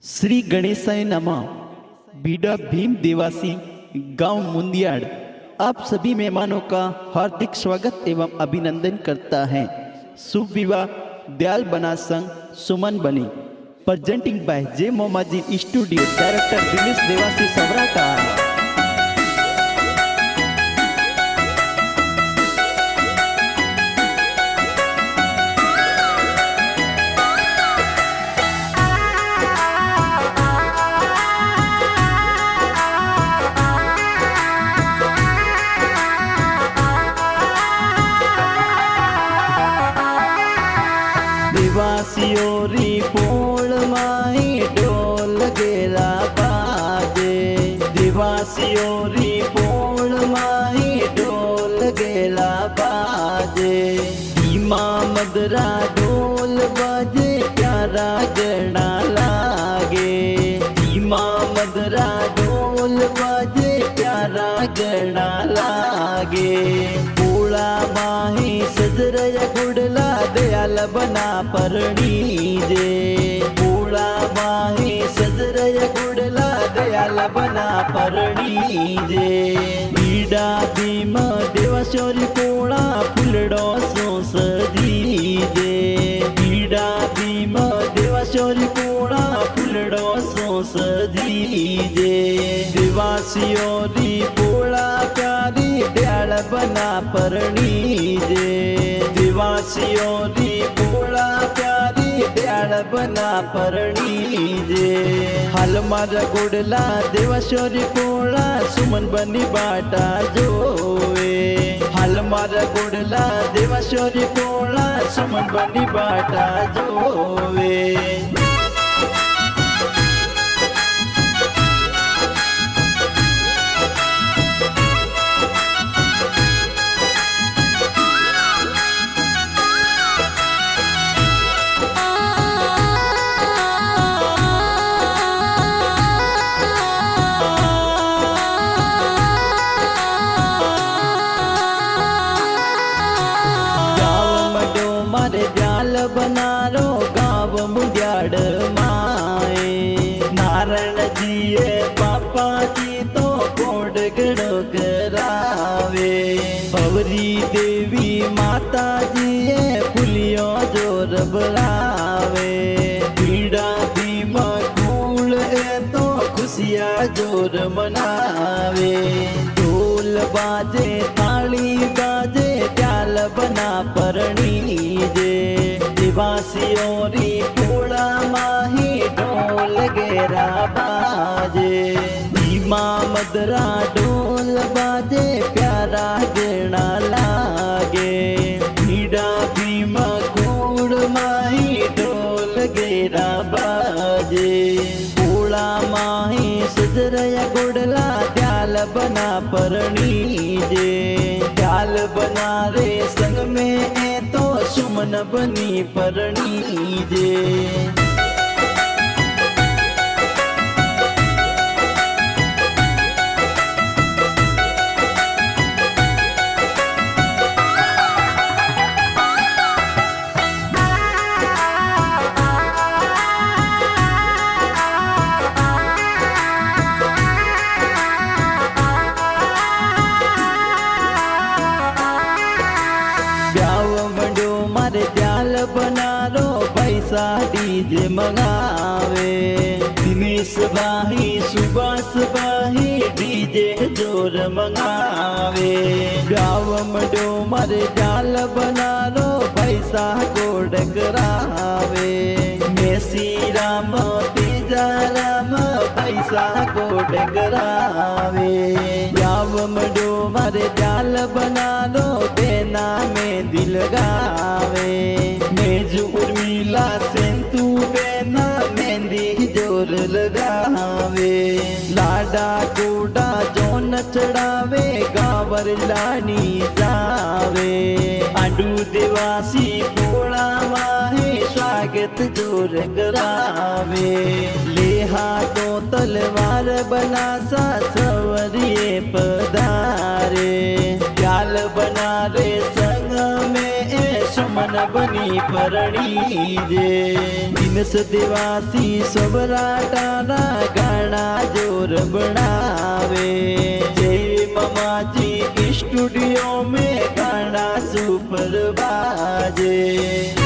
श्री गणेशाय नमः। बीडा भीम देवासी गांव मुंदियाड़ आप सभी मेहमानों का हार्दिक स्वागत एवं अभिनंदन करता है। शुभ विवाह दयाल बना संघ सुमन बनी प्रेजेंटिंग बाय जे मोमाजी स्टूडियो डायरेक्टर दिनेश देवासी सवराटा। देवासियोरी पोळ माई ढोल गेला बाजे, देवासियोरी पोळ माई ढोल गेला बाजे। धीमा मदरा ढोल बाजे प्यारा गणा लागे, धीमा मदरा ढोल बाजे प्यारा गणा लागे। पोळा माही सजरया गुडला दयाल बना परणी जे, पोळा माही सजरया गुडला दयाल बना परणी जे। बीडा भीम देवाशोरी पोळा फुलडो सोसदी जे, बीडा भीम देवाशोरी पोळा फुलडो सोसदी जे। देवासियोरी पोळा प्यारी दयाल बना परणी जे, देवासियोरी पोळा प्यारी दयाल बना परणी जे। हाल मारा गोडला देवाशोरी पोळा सुमन बनी बाटा जोवे, हाल मारा गोडला देवाशोरी पोळा सुमन बनी बाटा जोवे। दयाल बनारो गाव मुंदियाड़ माए, नारायण जी बापा जी तो कोड गड़ो करावे। पवरी देवी माता जी फुलियो जोर बलावे। बीड़ा भीम कूल तो खुशिया जोर मनावे। ढोल बाजे थाली बाजे दयाल बना परणी जे। देवासियोरी पोळा माही ढोल गेरा बाजे, धीमा मदरा ढोल बाजे प्यारा गणा लागे। बीडा भीम कूड़ माही ढोल गेरा बाजे। पोळा माही सजरया गोडला दयाल बना परणी जे। दयाल बना रे संग में तो सुमन बनी परणी जे। दयाल बनारो पैसा डीजे मंगावे। दिनेश भाई सुभाष भाई डीजे जोर मंगावे। गाँव मडो मारे दयाल बनारो पैसा गोड करावे। मेसी राम तेजा राम पैसा गोड करावे। गाँव मडो मारे दयाल बनारो देना में दिल गावे। मेज उर्मिला सेंतु बेना मेहंदी जोर लगावे। लाडा गोडा जोन चढ़ावे गावर लानी जावे। आडू देवासी पोळा माहे स्वागत जोर करावे। लेहा तो तलवार बनासा सवरिये पधारे। दयाल बना रे संग में सुमन બની ફરણી જે દિનસ દેવાસી સબરાટાના ગાણા જોર બનાવે જય મમાજી સ્ટુડિયો में गाना सुपर बाजे।